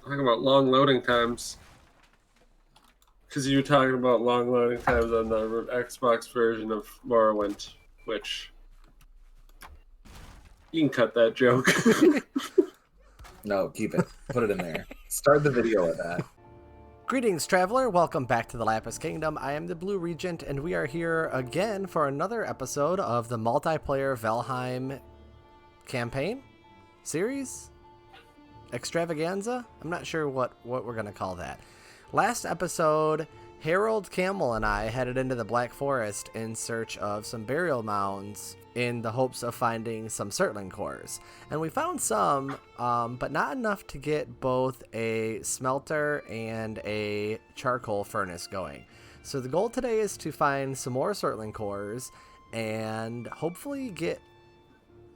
Talking about long loading times. Because you were talking about long loading times on the Xbox version of Morrowind, which you can cut that joke. No, keep it. Put it in there. Start the video with that. Greetings, traveler. Welcome back to the Lapis Kingdom. I am the Blue Regent, and we are here again for another episode of the multiplayer Valheim campaign series extravaganza. I'm not sure what we're gonna call that. Last episode, Harold, Camel, and I headed into the Black Forest in search of some burial mounds in the hopes of finding some Surtling cores. And we found some, but not enough to get both a smelter and a charcoal furnace going. So the goal today is to find some more Surtling cores and hopefully get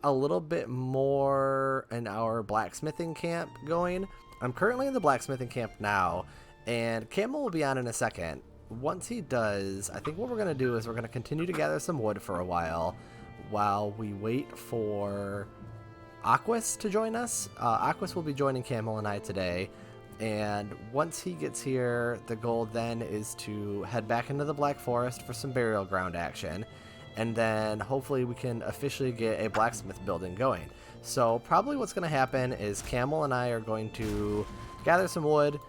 a little bit more in our blacksmithing camp going. I'm currently in the blacksmithing camp now, and Camel will be on in a second. Once he does, I think what we're going to do is we're going to continue to gather some wood for a while we wait for Aquas to join us. Aquas will be joining Camel and I today, and once he gets here, the goal then is to head back into the Black Forest for some burial ground action, and then hopefully we can officially get a blacksmith building going. So probably what's going to happen is Camel and I are going to gather some wood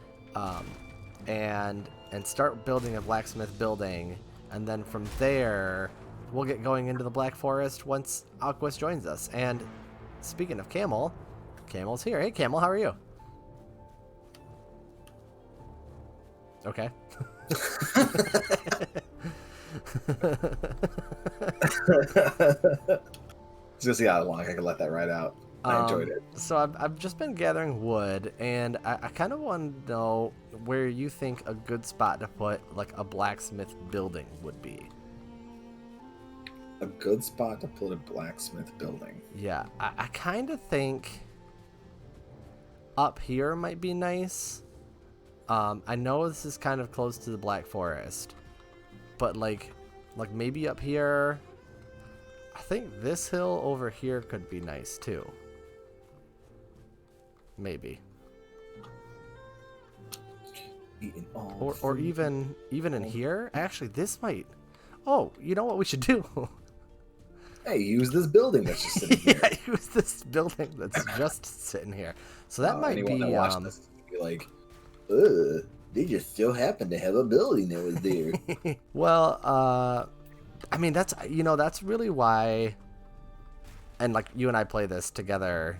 and start building a blacksmith building, and then from there we'll get going into the Black Forest once Aquas joins us. And speaking of Camel, Camel's here. Hey Camel, how are you? Okay. Just see how long I can let that ride out. I enjoyed it. So I've just been gathering wood, and I kind of want to know where you think a good spot to put like a blacksmith building would be. A good spot to put a blacksmith building. Yeah, I kind of think up here might be nice. I know this is kind of close to the Black Forest, but like maybe up here. I think this hill over here could be nice too. Maybe. Or even in here. Actually, this might. Oh, you know what we should do? Hey, use this building that's just sitting here. Yeah, use this building that's just sitting here. So that might anyone be. That watched this be like, ugh, they just so happened to have a building that was there. Well, I mean that's really why. And like you and I play this together,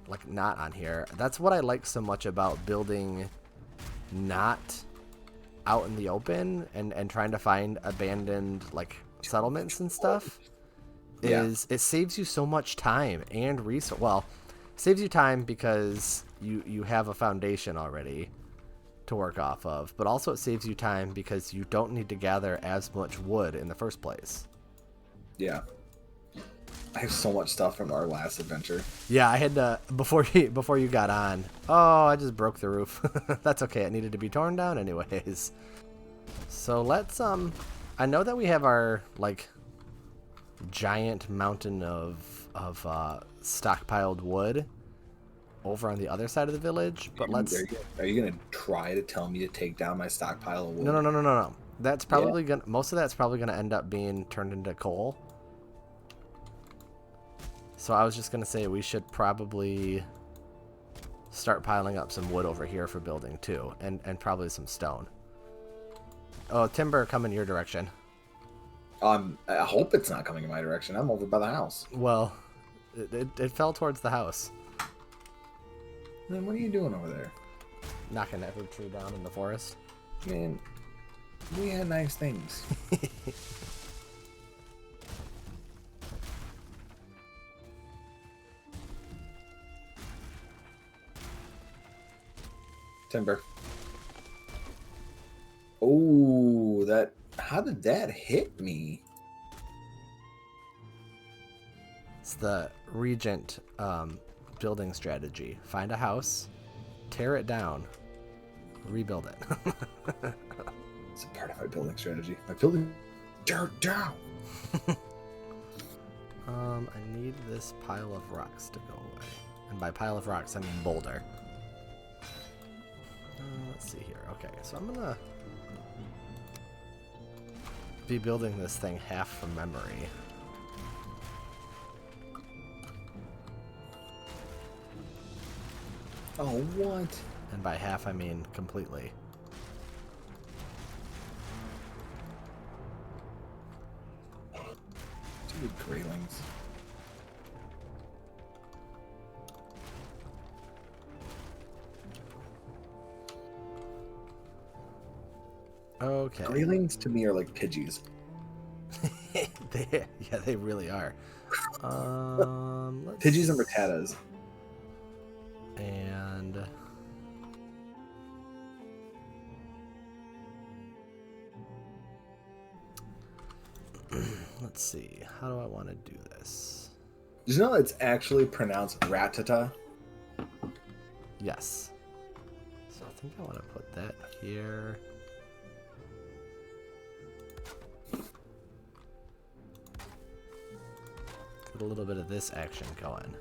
like not on here. That's what I like so much about building, not out in the open and trying to find abandoned like settlements and stuff. Is it saves you so much time and resource. Well, saves you time because you have a foundation already to work off of, but also it saves you time because you don't need to gather as much wood in the first place. Yeah. I have so much stuff from our last adventure. Yeah, I had to before you got on. Oh, I just broke the roof. That's okay. It needed to be torn down anyways. So let's I know that we have our like giant mountain of stockpiled wood over on the other side of the village, but are you gonna try to tell me to take down my stockpile of wood? No. That's probably most of that's probably gonna end up being turned into coal. So I was just gonna say we should probably start piling up some wood over here for building too, and probably some stone. Oh, timber coming your direction. I hope it's not coming in my direction. I'm over by the house. Well, it fell towards the house. Man, what are you doing over there? Knocking every tree down in the forest. Man, we had nice things. Timber. Oh, that. How did that hit me? It's the Regent building strategy. Find a house, tear it down, rebuild it. It's a part of my building strategy. My building dirt down. I need this pile of rocks to go away. And by pile of rocks, I mean boulder. let's see here. Okay, so I'm gonna be building this thing half from memory. Oh, what? And by half, I mean completely. Dude, Greylings. Okay. Greylings to me are like Pidgeys. Yeah, they really are. Let's... Pidgeys and Rattatas. And let's see. How do I want to do this? Did you know it's actually pronounced Ratata? Yes. So I think I want to put that here. Get a little bit of this action going.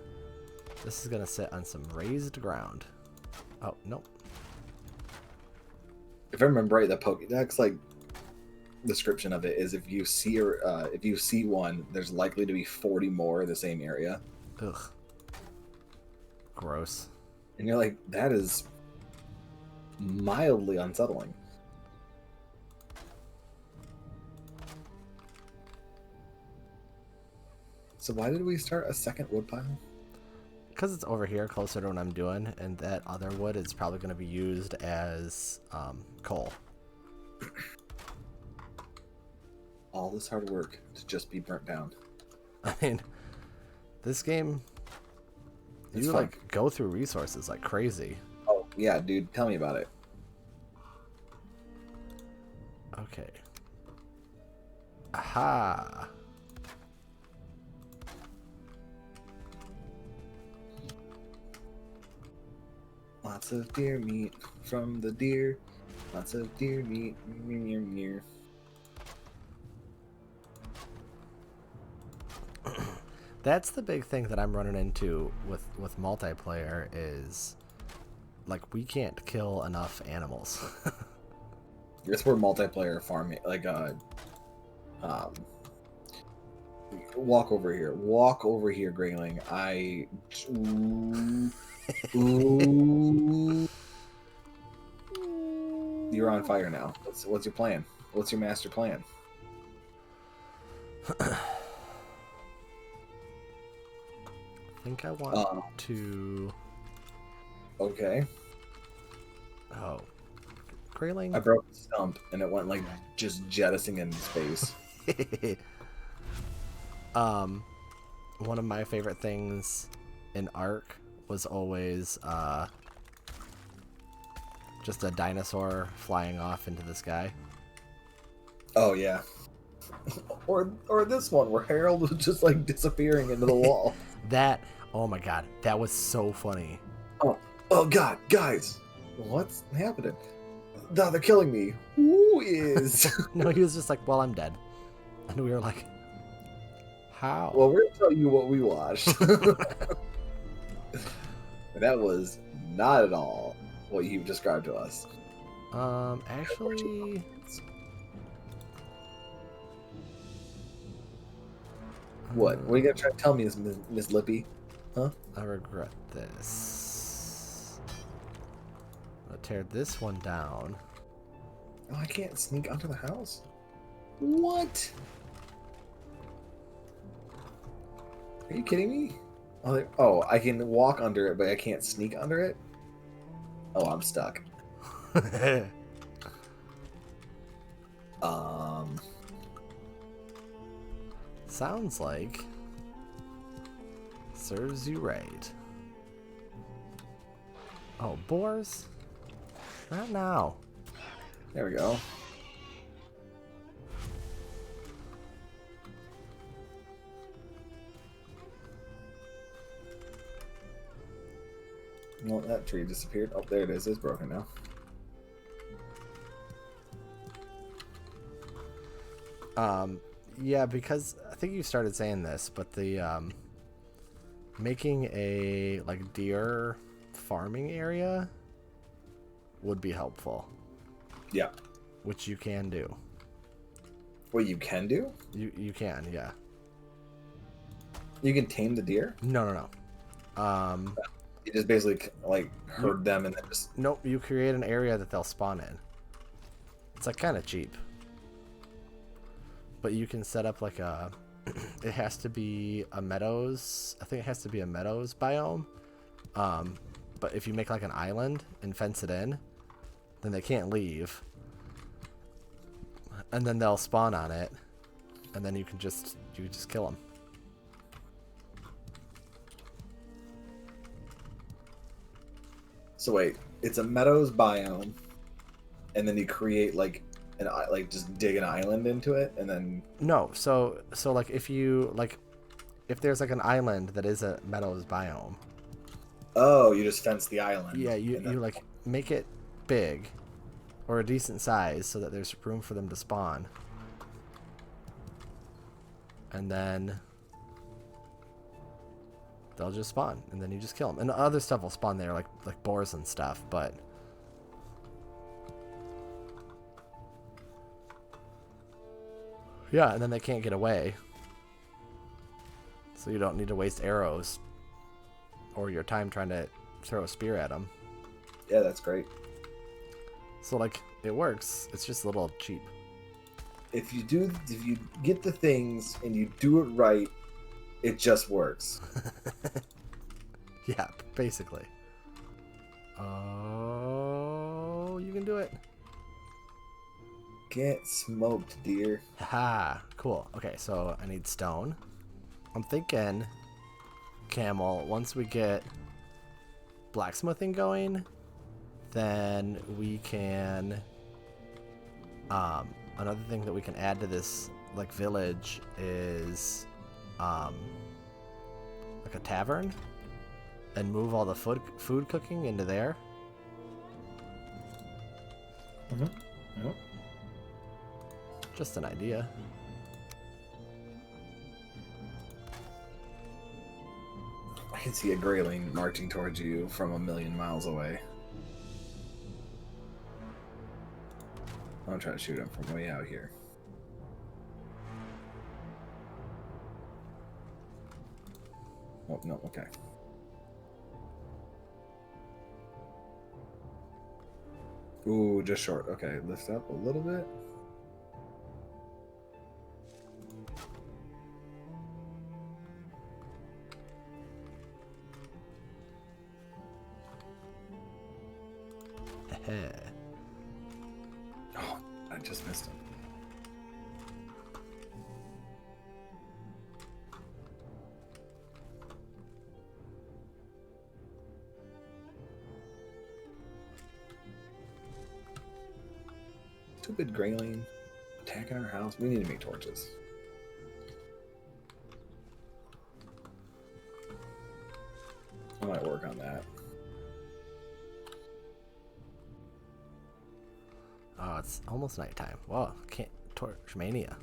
This is gonna sit on some raised ground. Oh, nope. If I remember right, the Pokédex like description of it is if you see one, there's likely to be 40 more in the same area. Ugh. Gross. And you're like, that is mildly unsettling. So why did we start a second woodpile? Because it's over here closer to what I'm doing, and that other wood is probably going to be used as coal. All this hard work to just be burnt down. I mean, this game, It's you fun. like go through resources like crazy. Oh, yeah, dude, tell me about it. Okay. Aha. Lots of deer meat from the deer. Lots of deer meat. Meow, meow. That's the big thing that I'm running into with multiplayer is like we can't kill enough animals. That's where multiplayer farming, like, walk over here. Walk over here, Grayling. Ooh. You're on fire now. What's your plan? What's your master plan? I think I want to... Okay. Oh. Grayling? I broke the stump and it went like just jettisoning into space. One of my favorite things in Ark was always just a dinosaur flying off into the sky. Oh yeah. Or this one where Harold was just like disappearing into the wall. That, oh my god, that was so funny. Oh god, guys, what's happening? No, they're killing me. Who is? No, he was just like, well, I'm dead. And we were like, how? Well, we're gonna tell you what we watched. That was not at all what you described to us. Actually... What? What are you gonna try to tell me, Miss Lippy? Huh? I regret this. I'll tear this one down. Oh, I can't sneak onto the house. What? Are you kidding me? Oh, I can walk under it, but I can't sneak under it? Oh, I'm stuck. Sounds like serves you right. Oh, boars? Not now. There we go. Well, that tree disappeared. Oh, there it is. It's broken now. Yeah, because I think you started saying this, but the making a like deer farming area would be helpful. Yeah. Which you can do. What you can do? You can, yeah. You can tame the deer? No. You just basically like herd them and then just. Nope, you create an area that they'll spawn in. It's like kind of cheap. But you can set up like a it has to be a meadows. I think it has to be a meadows biome. But if you make like an island and fence it in, then they can't leave. And then they'll spawn on it, and then you can just kill them. So wait, it's a meadows biome, and then you create like just dig an island into it, and then. No, so like if there's like an island that is a meadows biome. Oh, you just fence the island. Yeah, you like make it big, or a decent size, so that there's room for them to spawn. And then they'll just spawn, and then you just kill them. And the other stuff will spawn there, like boars and stuff, but yeah, and then they can't get away. So you don't need to waste arrows or your time trying to throw a spear at them. Yeah, that's great. So like it works. It's just a little cheap. If you get the things and you do it right, it just works. Yeah, basically. Oh, you can do it. Get smoked, dear. Haha, cool. Okay, so I need stone. I'm thinking, Camel, once we get blacksmithing going, then we can, another thing that we can add to this, like, village is, like a tavern, and move all the food cooking into there. Mm-hmm. Just an idea. I can see a grayling marching towards you from 1,000,000 miles away. I'm gonna try to shoot him from way out here. Oh, no, okay. Ooh, just short. Okay, lift up a little bit. Oh, I just missed him. Stupid grayling attacking our house. We need to make torches. I might work on that. Oh, it's almost nighttime. Whoa, can't torch mania.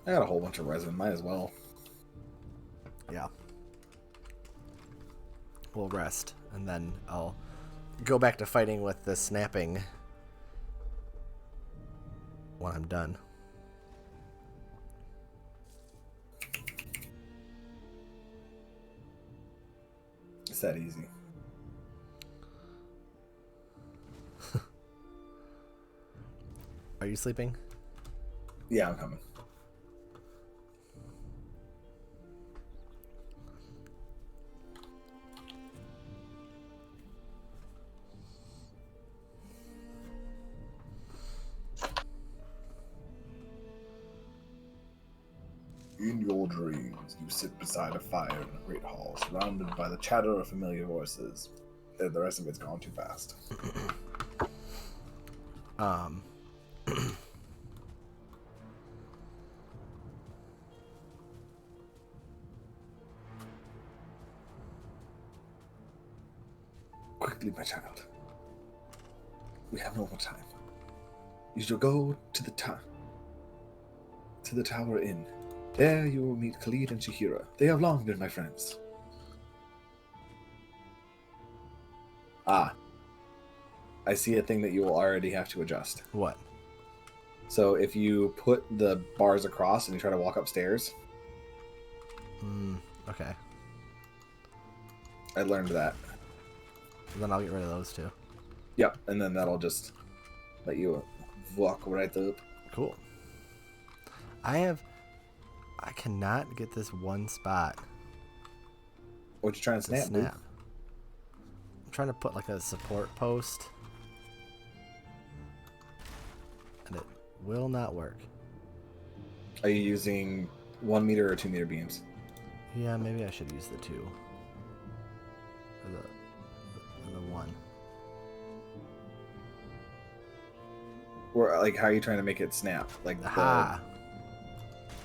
I got a whole bunch of resin. Might as well. Yeah. We'll rest, and then I'll go back to fighting with the snapping when I'm done. It's that easy. Are you sleeping? Yeah, I'm coming. In your dreams, you sit beside a fire in a great hall, surrounded by the chatter of familiar voices. The rest of it's gone too fast. Quickly, my child. We have no more time. You shall go to the Tower Inn. There you will meet Khalid and Shahira. They have long been my friends. Ah, I see a thing that you will already have to adjust. What? So if you put the bars across and you try to walk upstairs, Okay. I learned that. Then I'll get rid of those two. Yep, and then that'll just let you walk right up. Cool. I cannot get this one spot. What you trying to to snap, dude? I'm trying to put like a support post. And it will not work. Are you using 1 meter or 2 meter beams? Yeah, maybe I should use the 2. Or the 1. Or like, how are you trying to make it snap? Like, Aha!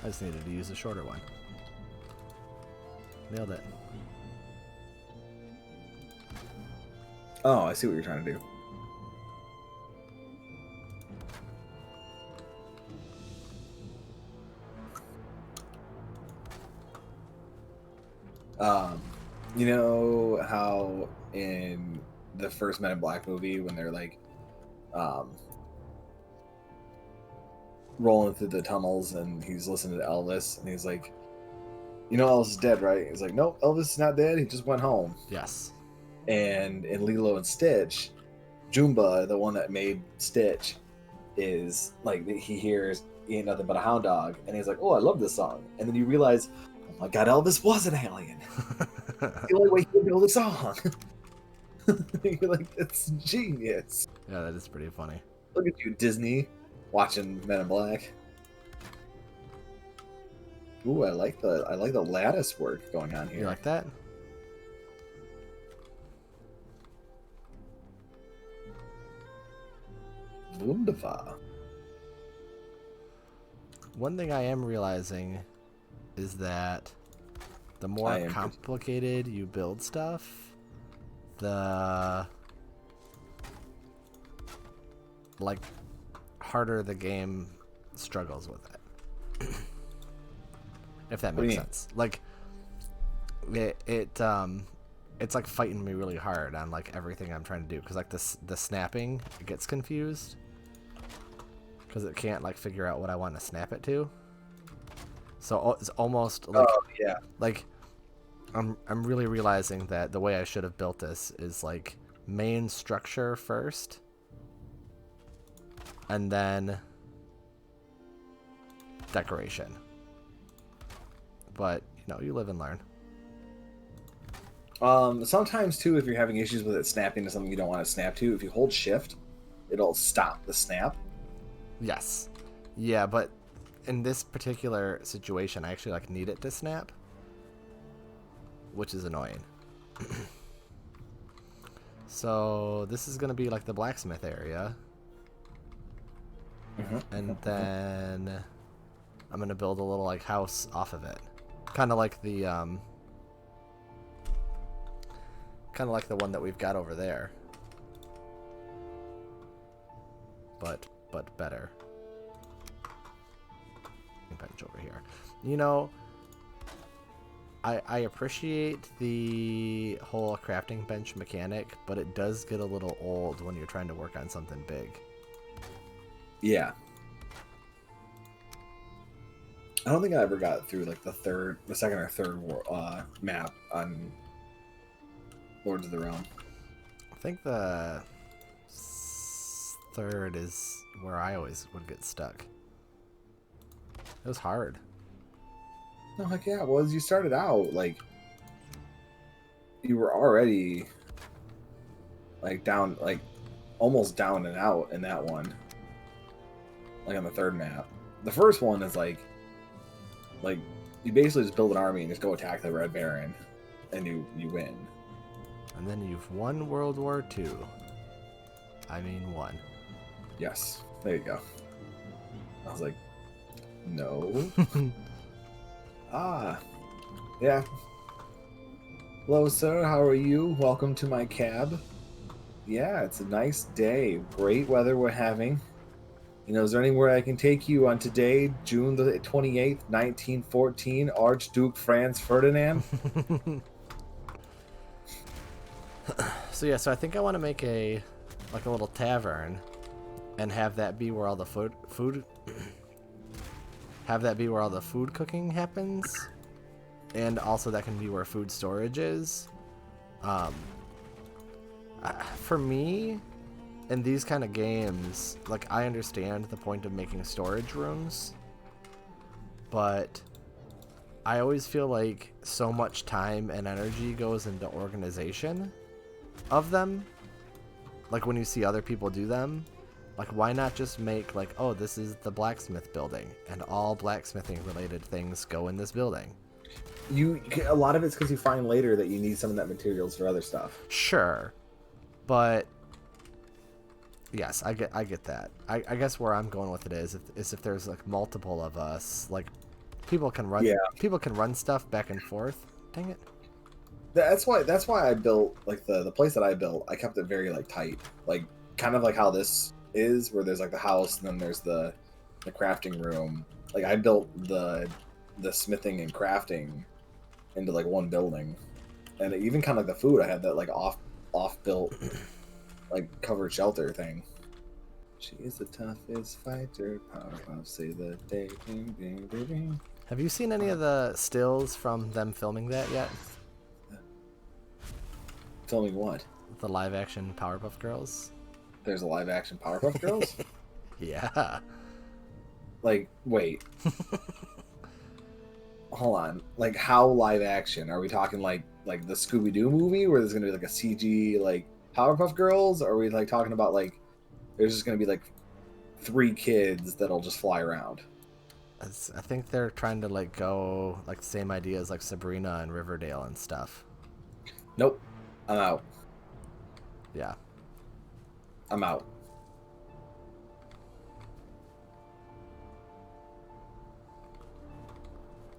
I just needed to use a shorter one. Nailed it. Oh, I see what you're trying to do. You know how in the first Men in Black movie when they're like rolling through the tunnels and he's listening to Elvis and he's like, you know Elvis is dead, right? He's like, nope, Elvis is not dead, he just went home. Yes. And in Lilo and Stitch, Jumba, the one that made Stitch, is like, he hears "He Ain't Nothing But a Hound Dog," and he's like, oh, I love this song. And then you realize, oh my god, Elvis was an alien. The only way he would know the song. You're like, it's genius. Yeah, that is pretty funny. Look at you, Disney, watching Men in Black. Ooh, I like the lattice work going on here. You like that? Wunderbar. One thing I am realizing is that the more I am complicated you build stuff, the like harder the game struggles with it. If that What do makes you mean? sense. Like it's like fighting me really hard on like everything I'm trying to do because like the snapping, it gets confused because it can't like figure out what I want to snap it to. So it's almost like yeah. like I'm really realizing that the way I should have built this is like main structure first and then decoration. But you know, you live and learn. Sometimes too, if you're having issues with it snapping to something you don't want to snap to, if you hold shift, it'll stop the snap. Yes. Yeah, but in this particular situation, I actually like need it to snap, which is annoying. So this is gonna be like the blacksmith area, and then I'm gonna build a little like house off of it, kind of like the one that we've got over there, but better. Bench over here. You know, I appreciate the whole crafting bench mechanic, but it does get a little old when you're trying to work on something big. Yeah. I don't think I ever got through like the second or third map on Lords of the Realm. I think the third is where I always would get stuck. It was hard. No, heck yeah. Well, as you started out, like, you were already, like, down, like, almost down and out in that one. Like, on the third map. The first one is, like, you basically just build an army and just go attack the Red Baron, and you win. And then you've won World War II. I mean, won. Yes. There you go. I was like, no. Yeah. Hello, sir. How are you? Welcome to my cab. Yeah, it's a nice day. Great weather we're having. You know, is there anywhere I can take you on today, June the 28th, 1914, Archduke Franz Ferdinand? So So I think I want to make a little tavern, and have that be where all the food have that be where all the food cooking happens, and also that can be where food storage is. For me, in these kind of games, like, I understand the point of making storage rooms, but I always feel like so much time and energy goes into organization of them. Like, when you see other people do them, like, why not just make, like, oh, this is the blacksmith building, and all blacksmithing related things go in this building. A lot of it's because you find later that you need some of that materials for other stuff. Sure, but yes, I get that. I guess where I'm going with it is if there's like multiple of us, like, people can run stuff back and forth. Dang it. That's why I built, like, the place that I built, I kept it very, like, tight, like, kind of like how this is, where there's like the house and then there's the crafting room. Like, I built the smithing and crafting into like one building, and even kind of like the food, I had that like off built like covered shelter thing. She is the toughest fighter, Powerpuff say the day. Have you seen any of the stills from them filming that yet? Filming what? The live action Powerpuff Girls? There's a live action Powerpuff Girls? Yeah. Like, wait. Hold on. Like, how live action? Are we talking like the Scooby-Doo movie where there's gonna be like a CG like Powerpuff Girls? Or are we like talking about like there's just gonna be like 3 kids that'll just fly around? I think they're trying to like go like the same ideas like Sabrina and Riverdale and stuff. Nope. I'm out. Yeah. I'm out.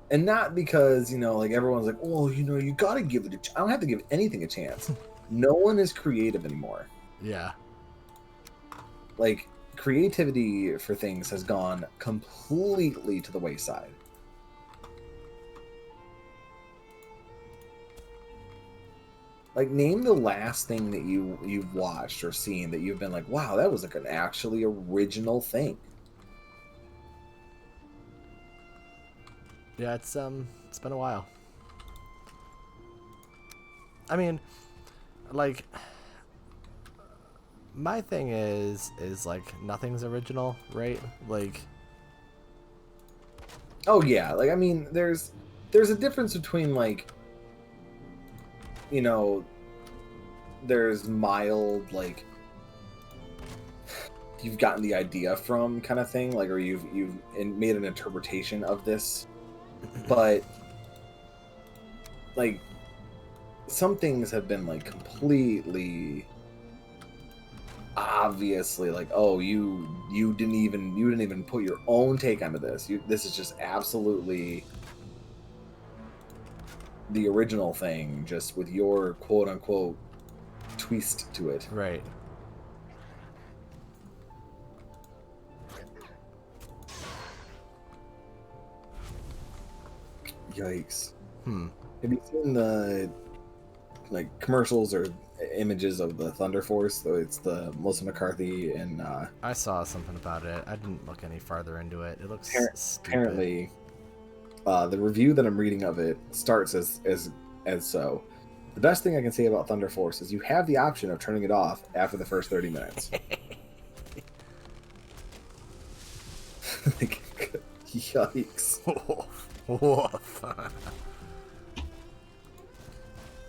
And not because, you know, like everyone's like, oh, you know, you gotta give it I don't have to give anything a chance. No one is creative anymore. Yeah. Like, creativity for things has gone completely to the wayside. Like, name the last thing that you've watched or seen that you've been like, wow, that was like an actually original thing. Yeah, it's been a while. I mean, like, my thing is like nothing's original, right? Like, oh yeah, like, I mean, there's a difference between, like, you know, there's mild, like, you've gotten the idea from kind of thing, like, or you've made an interpretation of this, but like some things have been like completely obviously like, oh, you didn't even put your own take onto this. This is just absolutely the original thing, just with your quote unquote twist to it. right. Yikes. Have you seen the like commercials or images of the Thunder Force? So it's the Melissa McCarthy and I saw something about it. I didn't look any farther into it. It looks stupid. Apparently the review that I'm reading of it starts as so. The best thing I can say about Thunder Force is you have the option of turning it off after the first 30 minutes. Like, yikes.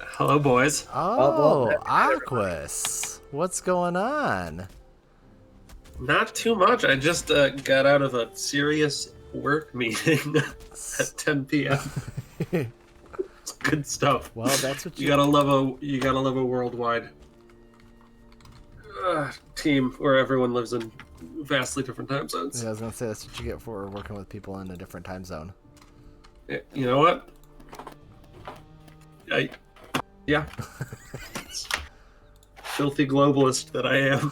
Hello, boys. Oh, well, Aquas. What's going on? Not too much. I just got out of a serious work meeting at 10 p.m. It's good stuff. Well, that's what You gotta love a worldwide team where everyone lives in vastly different time zones. Yeah, I was gonna say that's what you get for working with people in a different time zone. You know what? Yeah. Filthy globalist that I am.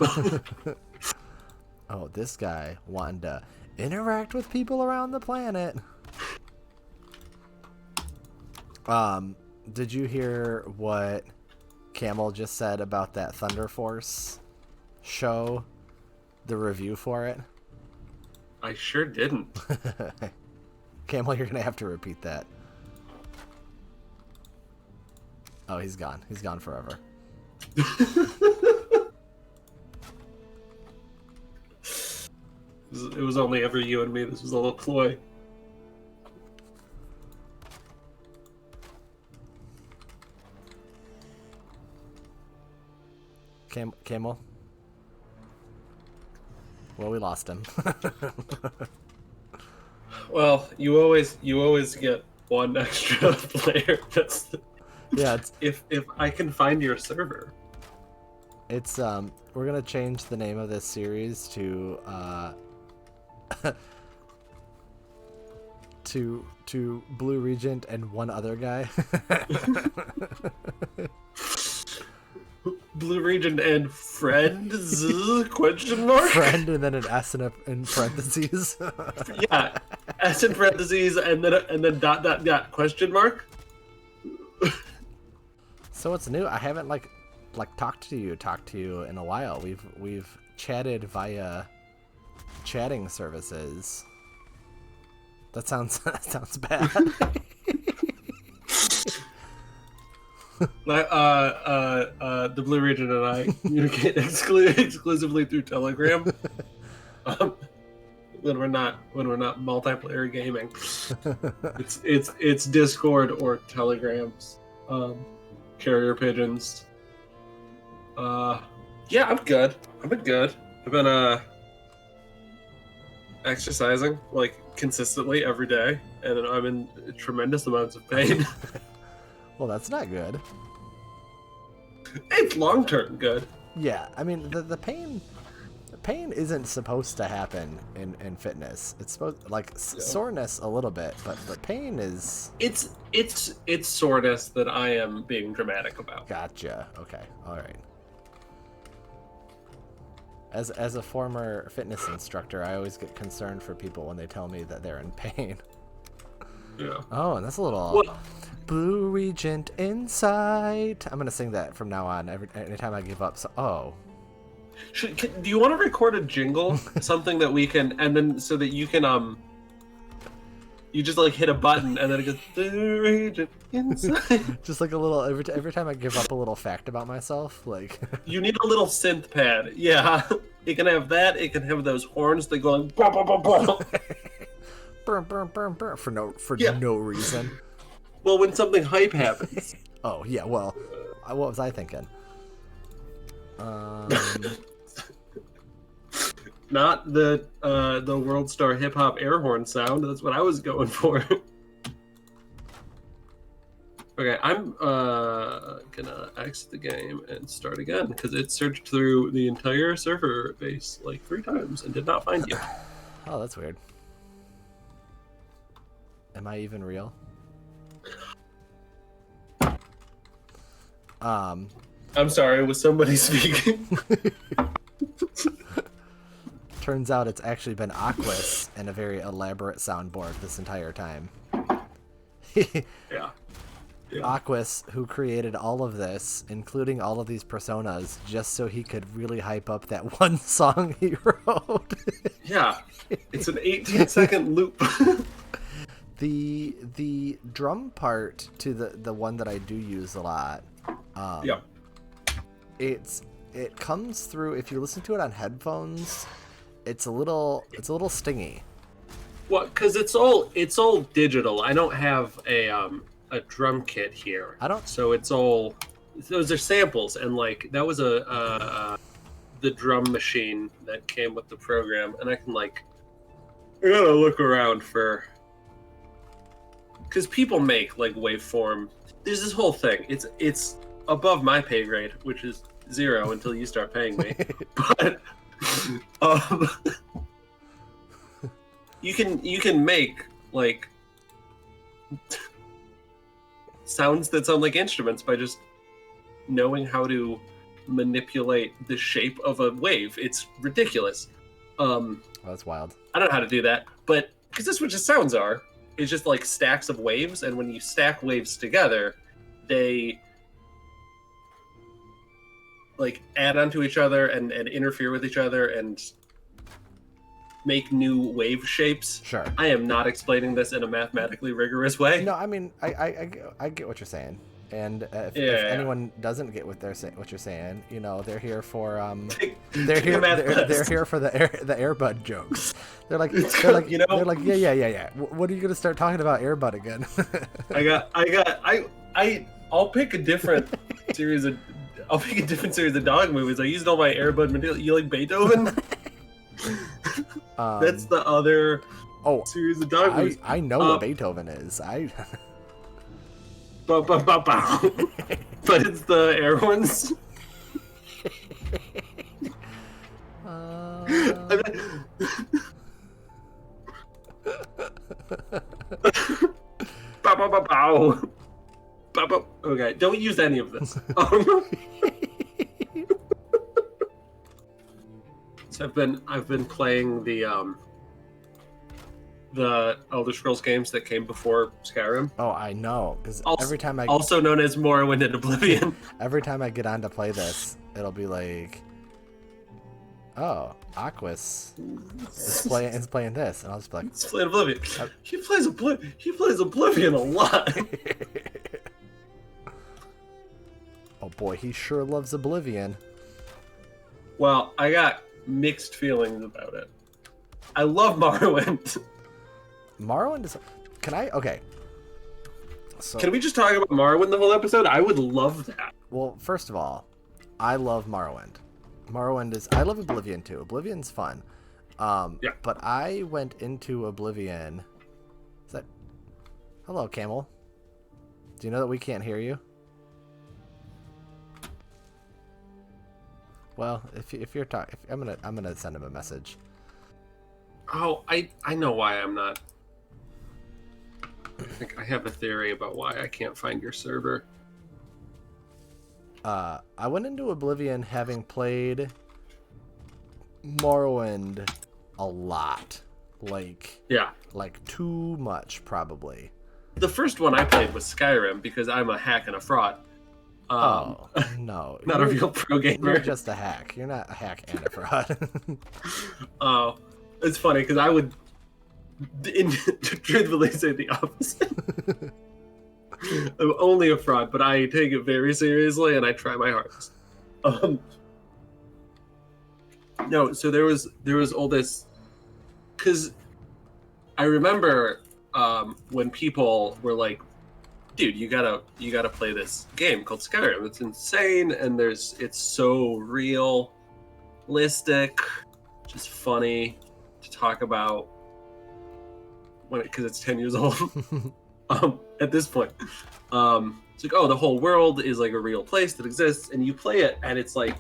Oh, this guy wanting to interact with people around the planet. Did you hear what Camel just said about that Thunder Force show, the review for it? I sure didn't. Camel, you're gonna have to repeat that. Oh, he's gone. He's gone forever. It was only ever you and me. This was a little ploy. Camel? Well, we lost him. Well, you always get one extra player. Yeah, it's if I can find your server. It's we're gonna change the name of this series to to Blue Regent and one other guy. Blue Regent and friends? Question mark? Friend and then an S in parentheses. Yeah, S in parentheses and then dot question mark. So what's new? I haven't like talked to you in a while. We've chatted via chatting services. That sounds bad. The Blue Regent and I communicate exclusively through Telegram. When we're not multiplayer gaming, it's Discord or Telegrams, carrier pigeons. Yeah, I'm good. I've been good. I've been exercising like consistently every day, and I'm in tremendous amounts of pain. Well, that's not good. It's long term good. Yeah, I mean the pain isn't supposed to happen in fitness. It's supposed soreness a little bit, but the pain is it's soreness that I am being dramatic about. Gotcha. Okay. All right. As a former fitness instructor, I always get concerned for people when they tell me that they're in pain. Yeah. Oh, and that's a little What? Blue Regent insight. I'm gonna sing that from now on. Anytime I give up. So, oh. Do you want to record a jingle, something that we can, and then so that you can you just like hit a button and then it goes Blue Regent inside. Just like a little every time I give up a little fact about myself, like. You need a little synth pad. Yeah, it can have that. It can have those horns that go like bah, bah, bah, bah. Burn, burn, burn, burn for no reason. Well, when something hype happens. Oh yeah, well, what was I thinking? Not the World Star Hip Hop air horn sound. That's what I was going for. Okay, I'm gonna exit the game and start again because it searched through the entire server base like 3 times and did not find you. Oh, that's weird. Am I even real? I'm sorry, was somebody speaking? Turns out it's actually been Aquas and a very elaborate soundboard this entire time. Yeah. Aquas, who created all of this, including all of these personas, just so he could really hype up that one song he wrote. Yeah, it's an 18-second loop. The drum part to the one that I do use a lot. Yeah. It comes through if you listen to it on headphones. It's a little stingy. Well, because it's all digital. I don't have a drum kit here. I don't. So it's all those are samples, and like that was the drum machine that came with the program, and I can I gotta look around for because people make like waveform. There's this whole thing. It's above my pay grade, which is 0 until you start paying me. But you can make like sounds that sound like instruments by just knowing how to manipulate the shape of a wave. It's ridiculous. Oh, that's wild. I don't know how to do that, but because that's what just sounds are. It's just like stacks of waves, and when you stack waves together, they like add onto each other and interfere with each other and make new wave shapes. Sure. I am not explaining this in a mathematically rigorous way. No, I mean, I get what you're saying, and if anyone doesn't get what you're saying, you know, they're here for they're here for the Airbud jokes. They're like you know, they're like yeah. What are you gonna start talking about Airbud again? I'll pick a different series of dog movies. I used all my Airbud material. You like Beethoven? That's the other series of dog movies. I know what Beethoven is. But it's the air ones. Okay, don't use any of this. So I've been playing the Elder Scrolls games that came before Skyrim. Oh, I know, because every time also known as Morrowind and Oblivion. Every time I get on to play this, it'll be like, oh, Aquas is playing this, and I'll just be like, he's playing Oblivion. He plays Oblivion a lot. Oh boy, he sure loves Oblivion. Well, I got mixed feelings about it. I love Morrowind. Morrowind is... Okay. So, can we just talk about Morrowind the whole episode? I would love that. Well, first of all, I love Morrowind. I love Oblivion too. Oblivion's fun. Yeah. But I went into Oblivion... Hello, Camel. Do you know that we can't hear you? Well, if you're talking, I'm gonna send him a message. Oh, I know why I'm not. I think I have a theory about why I can't find your server. I went into Oblivion having played Morrowind a lot, like too much probably. The first one I played was Skyrim because I'm a hack and a fraud. Oh, no. Not a real pro gamer. You're just a hack. You're not a hack and a fraud. Oh, it's funny because I would truthfully say the opposite. I'm only a fraud, but I take it very seriously and I try my hardest. No, so there was all this, because I remember when people were like, dude, you gotta play this game called Skyrim. It's insane, and it's so realistic, just funny to talk about because it's 10 years old. At this point, it's like, oh, the whole world is like a real place that exists, and you play it, and it's like,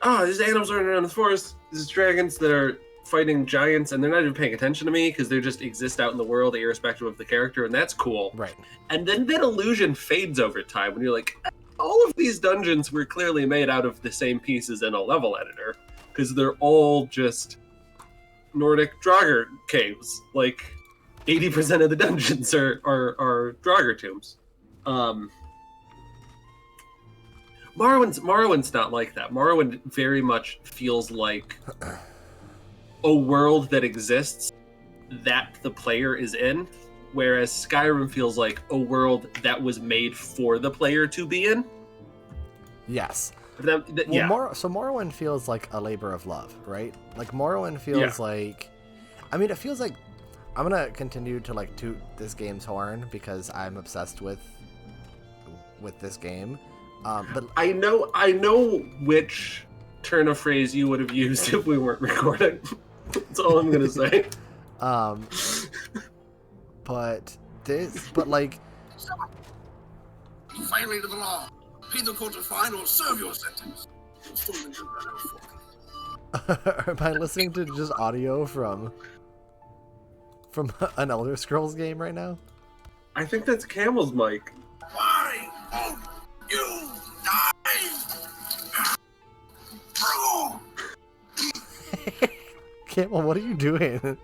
oh, there's animals running around the forest. There's dragons that are fighting giants, and they're not even paying attention to me because they just exist out in the world irrespective of the character, and that's cool. Right. And then that illusion fades over time when you're like, all of these dungeons were clearly made out of the same pieces in a level editor because they're all just Nordic Draugr caves. Like 80% of the dungeons are Draugr tombs. Morrowind's not like that. Morrowind very much feels like a world that exists that the player is in, whereas Skyrim feels like a world that was made for the player to be in. Yes. So Morrowind feels like a labor of love, right? Like Morrowind feels like, I mean, it feels like, I'm gonna continue to like toot this game's horn because I'm obsessed with this game. But I know which turn of phrase you would have used if we weren't recording. That's all I'm gonna say. But like, You violated the law. Pay the court a fine or serve your sentence. am I listening to just audio from an Elder Scrolls game right now? I think that's Camel's mic. Why won't you die? Camel, what are you doing?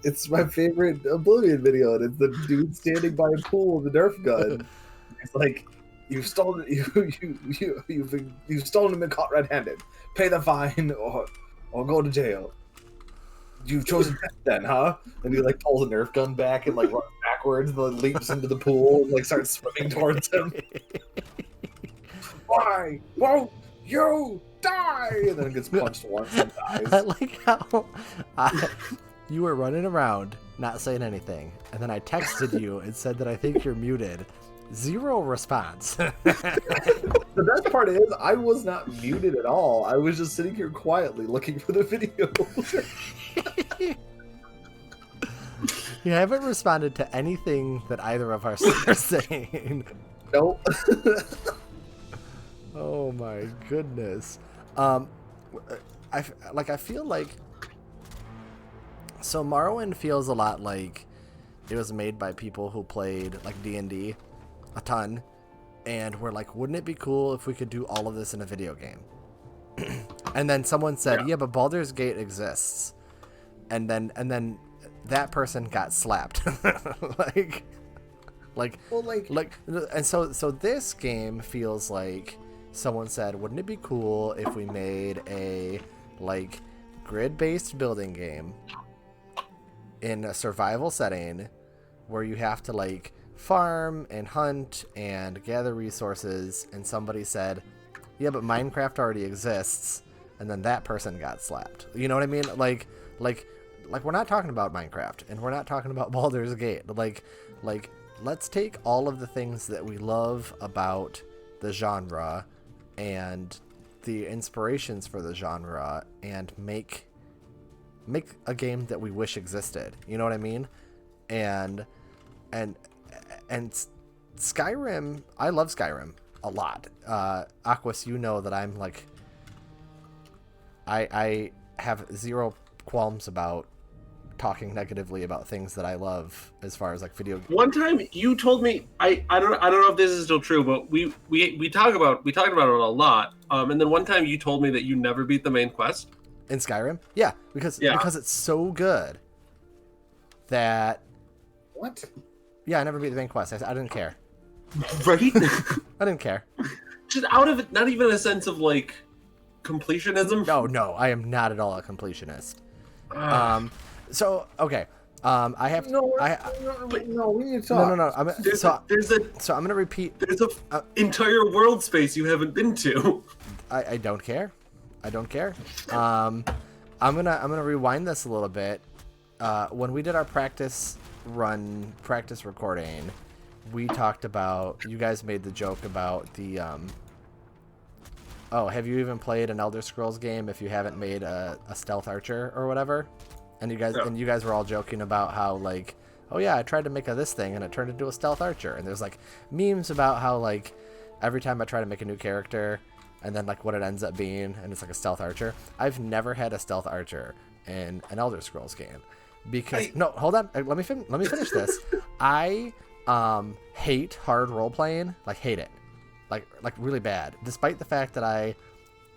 It's my favorite Oblivion video, and it's the dude standing by a pool with a Nerf gun. It's like, you've stolen you've stolen and been caught red-handed. Pay the fine or go to jail. You've chosen death then, huh? And he like pulls a Nerf gun back and like runs backwards, and then leaps into the pool and like starts swimming towards him. Why won't you die? And then gets punched once and dies. I like how you were running around not saying anything, and then I texted you and said that I think you're muted. Zero response. The best part is I was not muted at all. I was just sitting here quietly looking for the video. You haven't responded to anything that either of us are saying. Nope. Oh my goodness. I feel like so Morrowind feels a lot like it was made by people who played like D&D a ton, and we're like, wouldn't it be cool if we could do all of this in a video game? And then someone said, yeah, but Baldur's Gate exists, and then that person got slapped. And so this game feels like someone said, wouldn't it be cool if we made a like grid-based building game in a survival setting where you have to like farm and hunt and gather resources, and somebody said, yeah, but Minecraft already exists, and then that person got slapped. You know what I mean? Like we're not talking about Minecraft, and we're not talking about Baldur's Gate. Like let's take all of the things that we love about the genre and the inspirations for the genre and make a game that we wish existed. You know what I mean? And Skyrim, I love Skyrim a lot. Aquas, you know that I'm like, I have zero qualms about talking negatively about things that I love as far as like video games. One time you told me, I don't know if this is still true, but we talked about it a lot. And then one time you told me that you never beat the main quest in Skyrim. Yeah, because it's so good that what? Yeah, I never beat the main quest. I didn't care. Right? I didn't care. Just out of it, not even a sense of like completionism. No, I am not at all a completionist. So okay. I have no. We need to talk. No. I'm gonna repeat. There's a entire world space you haven't been to. I don't care. I don't care. I'm gonna rewind this a little bit. When we did our practice recording, we talked about, you guys made the joke about the have you even played an Elder Scrolls game if you haven't made a stealth archer or whatever? And you guys were all joking about how like, oh yeah, I tried to make this thing and it turned into a stealth archer. And there's like memes about how like every time I try to make a new character and then like what it ends up being, and it's like a stealth archer. I've never had a stealth archer in an Elder Scrolls game. Because no, hold on. Let me finish this. I hate hard role playing. Like hate it, like really bad. Despite the fact that I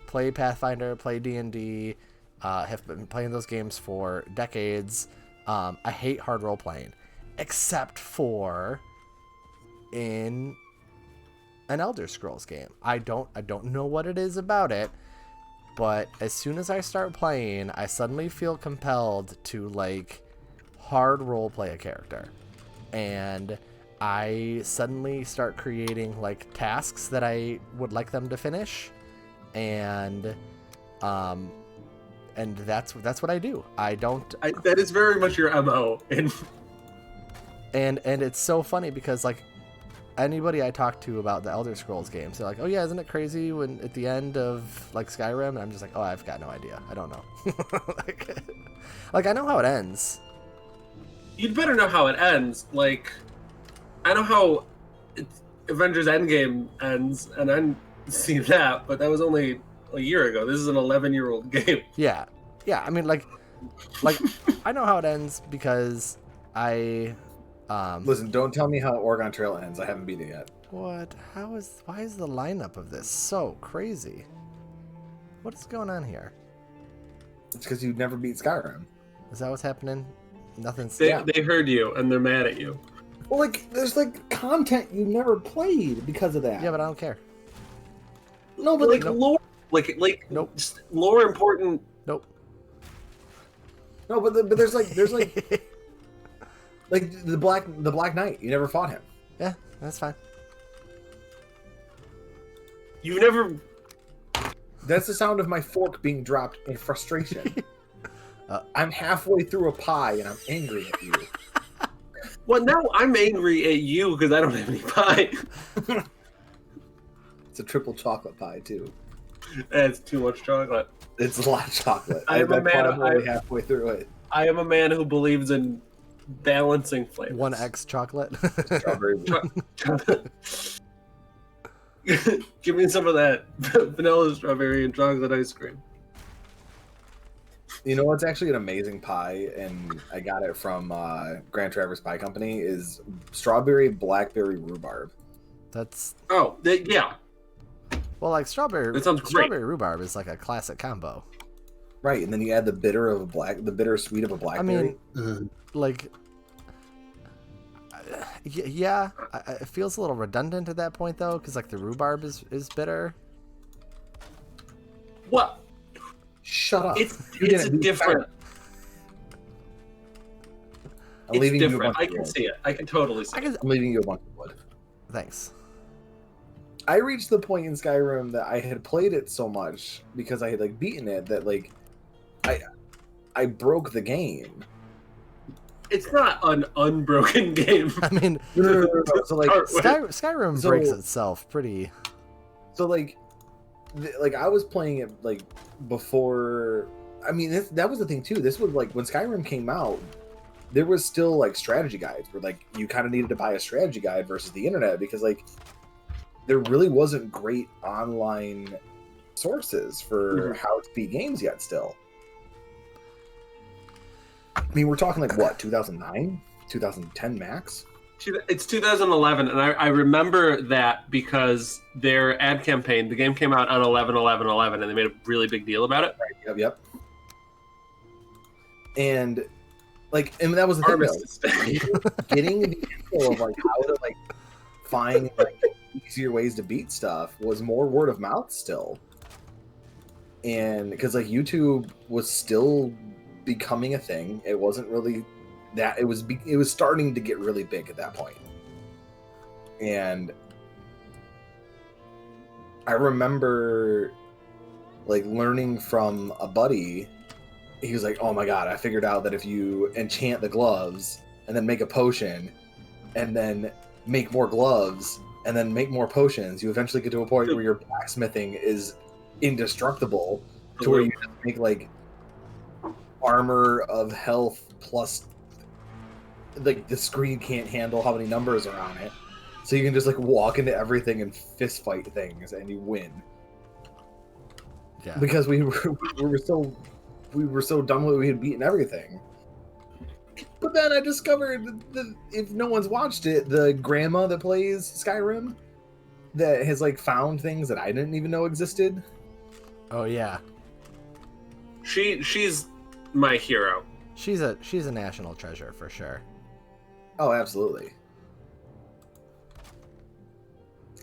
play Pathfinder, play D&D, have been playing those games for decades. I hate hard role playing, except for in an Elder Scrolls game. I don't know what it is about it. But as soon as I start playing, I suddenly feel compelled to like hard role play a character, and I suddenly start creating like tasks that I would like them to finish, and that's what I do. That is very much your MO. And it's so funny because like anybody I talk to about the Elder Scrolls games, they're like, oh yeah, isn't it crazy when at the end of like Skyrim? And I'm just like, oh, I've got no idea. I don't know. like I know how it ends. You'd better know how it ends. Like, I know how Avengers Endgame ends, and I see that, but that was only a year ago. This is an 11-year-old game. Yeah. I mean, like I know how it ends because I. Listen, don't tell me how Oregon Trail ends. I haven't beat it yet. What? Why is the lineup of this so crazy? What is going on here? It's because you never beat Skyrim. Is that what's happening? Nothing's. They heard you and they're mad at you. Well, like, there's like content you never played because of that. Yeah, but I don't care. No, but Like Nope. lore, like Nope. lore important. Nope. no, but there's like like the Black Knight. You never fought him. Yeah, that's fine. You never. That's the sound of my fork being dropped in frustration. I'm halfway through a pie and I'm angry at you. Well, now I'm angry at you because I don't have any pie. It's a triple chocolate pie too. That's too much chocolate. It's a lot of chocolate. I am a That's why man. I'm only halfway through it. I am a man who believes in balancing flavors. 1x chocolate. Strawberry. Give me some of that vanilla strawberry and chocolate ice cream. You know what's actually an amazing pie, and I got it from Grand Traverse Pie Company, is strawberry blackberry rhubarb. That's Oh, yeah. well, like strawberry. That sounds great. Strawberry rhubarb is like a classic combo. Right, and then you add the bittersweet of a I blackberry. mean, like, yeah, it feels a little redundant at that point though, because like the rhubarb is bitter. What? Shut up. It's You're gonna be different. I'm It's leaving you a different. bunch I of can wood. see it. I can totally see it. I'm leaving you a bunch of wood. Thanks. I reached the point in Skyrim that I had played it so much because I had like beaten it that like I broke the game. It's not an unbroken game. I mean, No. So like Skyrim So- breaks itself pretty. So like I was playing it like before. I mean, that was the thing too. This was like when Skyrim came out, there was still like strategy guides where like you kind of needed to buy a strategy guide versus the internet because like there really wasn't great online sources for how to beat games yet. Still, I mean, we're talking like what 2009, 2010 max. It's 2011, and I remember that because their ad campaign, the game came out on 11/11/11, and they made a really big deal about it. Yep. And that was the thing, Armistice Day. getting the info of like how to like find like easier ways to beat stuff was more word of mouth still, and because like YouTube was still becoming a thing, it wasn't really that it was starting to get really big at that point. And I remember like learning from a buddy. He was like, oh my god, I figured out that if you enchant the gloves and then make a potion and then make more gloves and then make more potions, you eventually get to a point where your blacksmithing is indestructible to where you just make like armor of health plus like the screen can't handle how many numbers are on it. So you can just like walk into everything and fist fight things and you win. Yeah. Because we were so done with it, we had beaten everything. But then I discovered that if no one's watched it, the grandma that plays Skyrim that has like found things that I didn't even know existed. Oh yeah. She's my hero. She's a national treasure for sure. Oh, absolutely.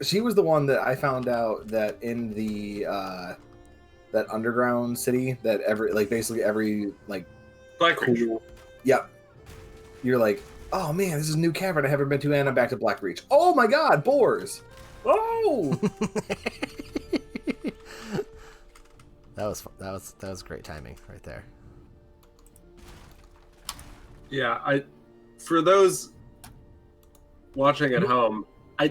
She was the one that I found out that in the that underground city that basically every Blackreach. Yep. You're like, oh man, this is a new cavern I haven't been to, and I'm back to Blackreach. Oh my god, boars! Oh. that was great timing right there. Yeah, for those watching at home,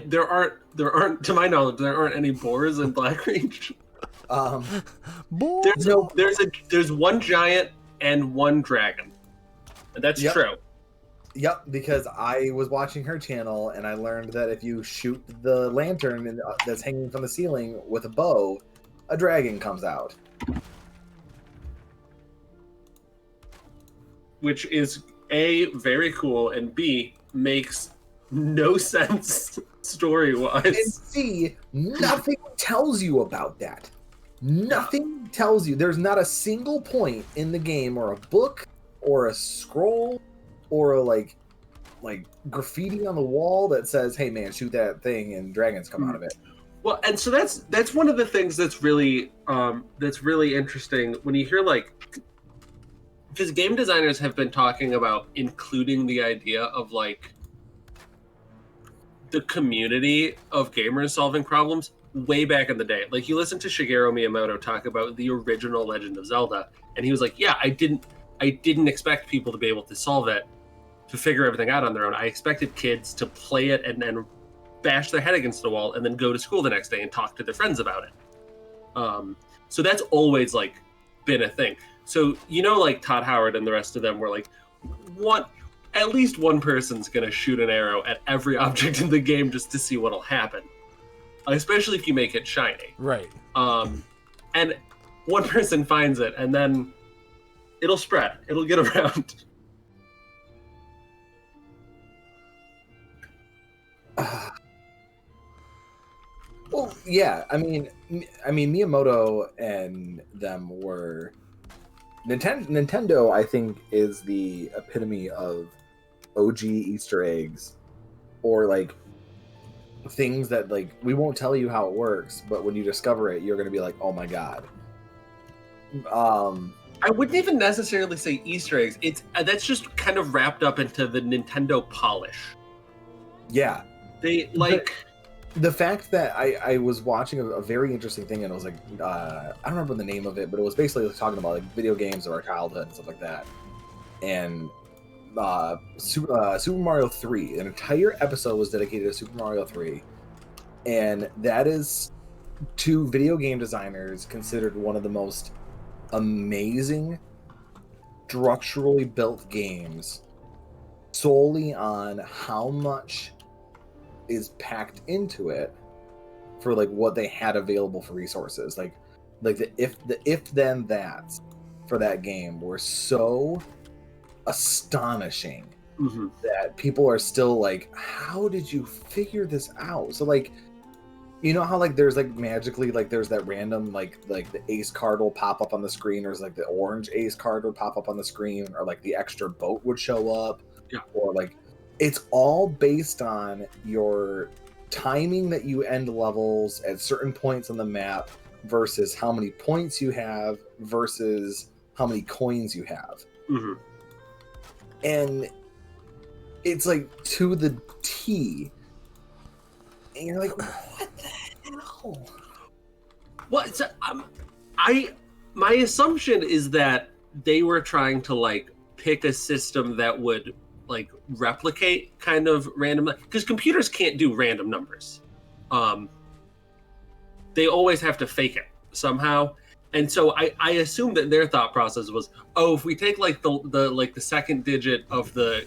there aren't to my knowledge there aren't any boars in Blackreach. There's one giant and one dragon. And that's true. Yep, because I was watching her channel and I learned that if you shoot the lantern that's hanging from the ceiling with a bow, a dragon comes out. Which is A, very cool, and B, makes no sense story-wise. And C, nothing tells you about that. Nothing tells you. There's not a single point in the game or a book or a scroll or like graffiti on the wall that says, "Hey man, shoot that thing," and dragons come out of it. Well, and so that's one of the things that's really interesting when you hear like, because game designers have been talking about including the idea of like the community of gamers solving problems way back in the day. Like you listen to Shigeru Miyamoto talk about the original Legend of Zelda, and he was like, "Yeah, I didn't expect people to be able to solve it, to figure everything out on their own. I expected kids to play it and then bash their head against the wall and then go to school the next day and talk to their friends about it." So that's always like been a thing. So like Todd Howard and the rest of them were like, at least one person's gonna shoot an arrow at every object in the game just to see what'll happen, especially if you make it shiny. Right. And one person finds it, and then it'll spread. It'll get around. Well, yeah. I mean, Miyamoto and them were Nintendo. I think is the epitome of OG Easter eggs, or like things that like we won't tell you how it works, but when you discover it, you're gonna be like, "Oh my god." I wouldn't even necessarily say Easter eggs. That's just kind of wrapped up into the Nintendo polish. Yeah. They like the fact that I was watching a very interesting thing, and it was like I don't remember the name of it, but it was basically talking about like video games of our childhood and stuff like that. And Super Mario 3, an entire episode was dedicated to Super Mario 3, and that is to video game designers considered one of the most amazing structurally built games, solely on how much is packed into it for like what they had available for resources. Like the if then that's for that game were so astonishing that people are still like, how did you figure this out? So like, how like there's like magically like there's that random like the ace card will pop up on the screen, or is like the orange ace card would pop up on the screen, or like the extra boat would show up, or like it's all based on your timing that you end levels at certain points on the map versus how many points you have versus how many coins you have. And it's like to the T. And you're like, what the hell? What? So, my assumption is that they were trying to like pick a system that would like replicate kind of random, because computers can't do random numbers. They always have to fake it somehow. And so I assume that their thought process was, if we take like the second digit of the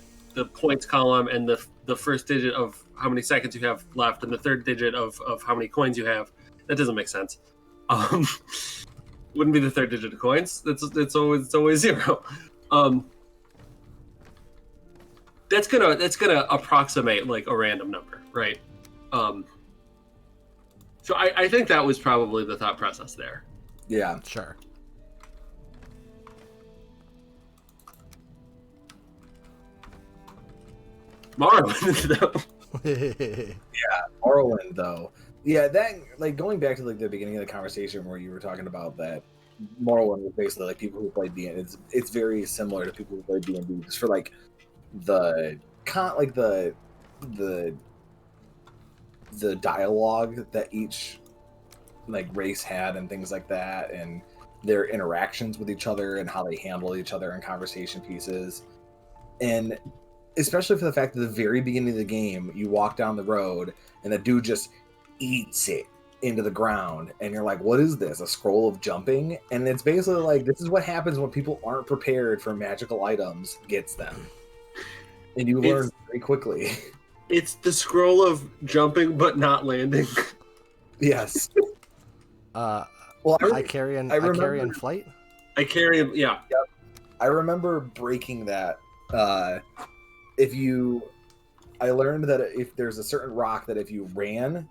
points column and the first digit of how many seconds you have left and the third digit of how many coins you have, that doesn't make sense. Wouldn't be the third digit of coins. It's always zero. That's gonna approximate like a random number, right? So I think that was probably the thought process there. Yeah, sure. Morrowind, though. Yeah, Morrowind, though. Yeah, that like going back to like the beginning of the conversation where you were talking about that Morrowind was basically like people who played D&D. It's very similar to people who played D&D, just for like the dialogue that each like race had and things like that, and their interactions with each other and how they handle each other in conversation pieces. And especially for the fact that at the very beginning of the game, you walk down the road and the dude just eats it into the ground, and you're like, what is this, a scroll of jumping? And it's basically like, this is what happens when people aren't prepared for magical items gets them, and you learn very quickly. It's the scroll of jumping but not landing. Yes. Well, Icarian flight? Icarian, yeah. Yep. I remember breaking that. I learned that if there's a certain rock that if you ran,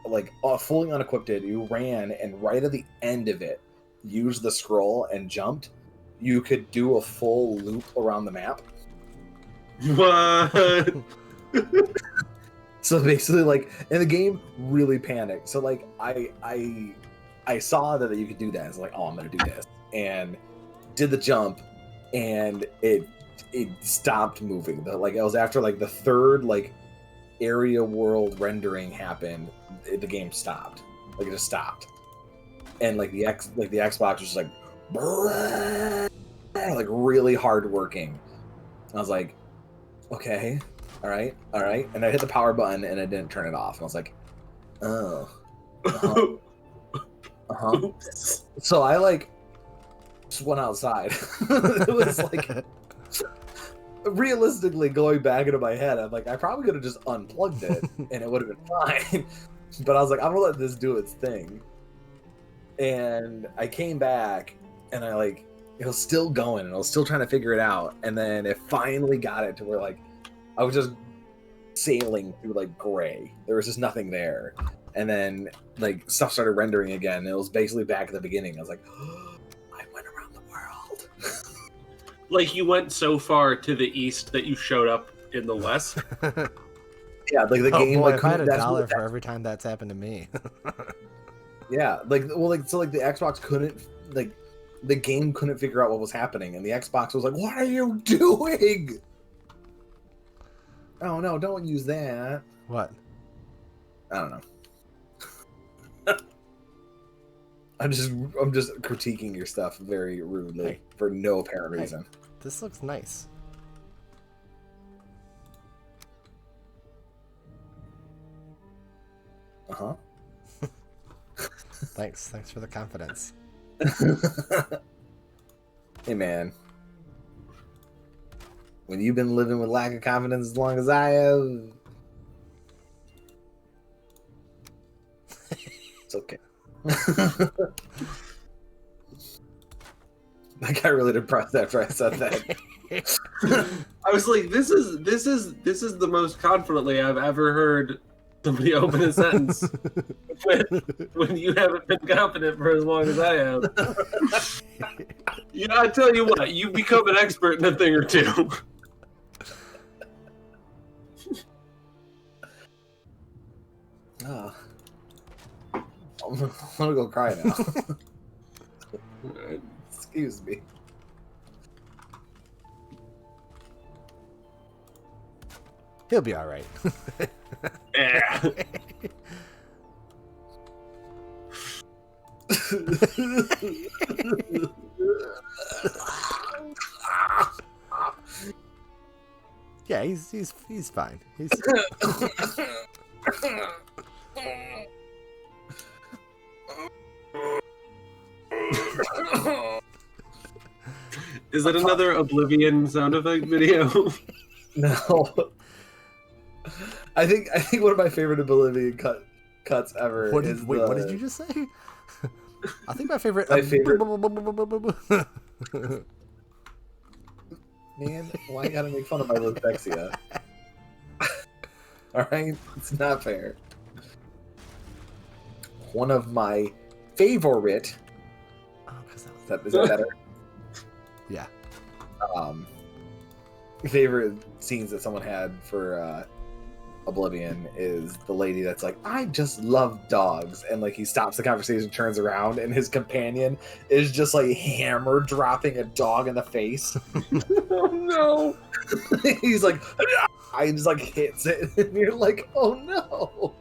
like fully unequipped, you ran and right at the end of it, used the scroll and jumped, you could do a full loop around the map. What? So basically, like, and the game really panicked. So like, I saw that you could do that. It's like, oh, I'm gonna do this, and did the jump, and it stopped moving. Like, it was after like the third like area world rendering happened, the game stopped. Like, it just stopped, and like the Xbox was just like, like really hard working. I was like, okay. All right. And I hit the power button and it didn't turn it off. And I was like, oh. Uh-huh. So I like just went outside. It was like, realistically, going back into my head, I'm like, I probably could have just unplugged it and it would have been fine. But I was like, I'm gonna let this do its thing. And I came back and I like, it was still going and I was still trying to figure it out. And then it finally got it to where like I was just sailing through like gray. There was just nothing there. And then like stuff started rendering again. It was basically back at the beginning. I was like, oh, I went around the world. Like, you went so far to the east that you showed up in the west? Yeah, like the game. Boy, Like, if I had $1 for every time that's happened to me. yeah, like, well, like, so like the Xbox couldn't, like, the game couldn't figure out what was happening, and the Xbox was like, what are you doing? Oh no, don't use that. What? I don't know. I'm just critiquing your stuff very rudely, Hey. for no apparent Hey. reason. This looks nice. Uh-huh. Thanks for the confidence. Hey man, when you've been living with lack of confidence as long as I have, it's okay. I got really depressed after I said that. I was like, this is the most confidently I've ever heard somebody open a sentence when you haven't been confident for as long as I have. You know, I tell you what, you become an expert in a thing or two. Oh. I'm gonna go cry now. Excuse me. He'll be all right. Yeah. Yeah, he's fine. He's Is that another Oblivion sound effect video? No. I think one of my favorite Oblivion cuts ever what is did you just say? I think my favorite. Man, why you gotta make fun of my dyslexia? Alright? It's not fair. One of my favorite... Oh, 'cause that was... Is that better? Yeah. Favorite scenes that someone had for Oblivion is the lady that's like, I just love dogs, and like he stops the conversation, turns around, and his companion is just like hammer dropping a dog in the face. Oh no! He's like, I just like hits it, and you're like, oh no!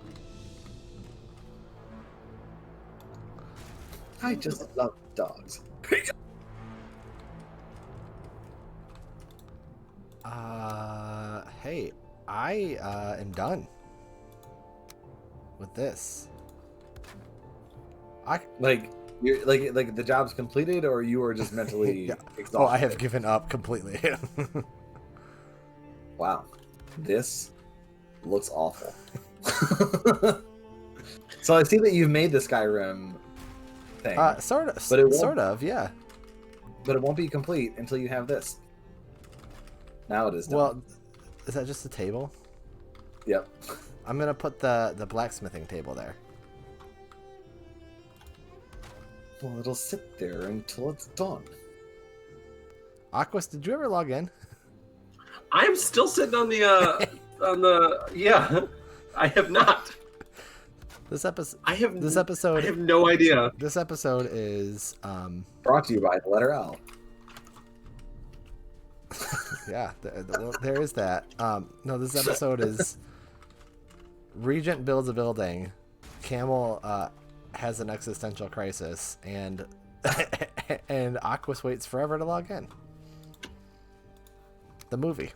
I just love dogs. Hey, I am done with this. Like you're like the job's completed, or you are just mentally Yeah. exhausted. Oh, I have given up completely. Wow, this looks awful. So I see that you've made the Skyrim thing, Sort of, But it won't- sort of, yeah. but it won't be complete until you have this. Now it is done. Well, is that just a table? Yep. I'm gonna put the blacksmithing table there. Well, it'll sit there until it's done. Aquas, did you ever log in? I'm still sitting on the yeah. I have not. This episode. I have This episode. I have no idea. This episode is Brought to you by the letter L. yeah. There is that. No, this episode is Regent builds a building. Camel has an existential crisis, and and Aquas waits forever to log in. The movie.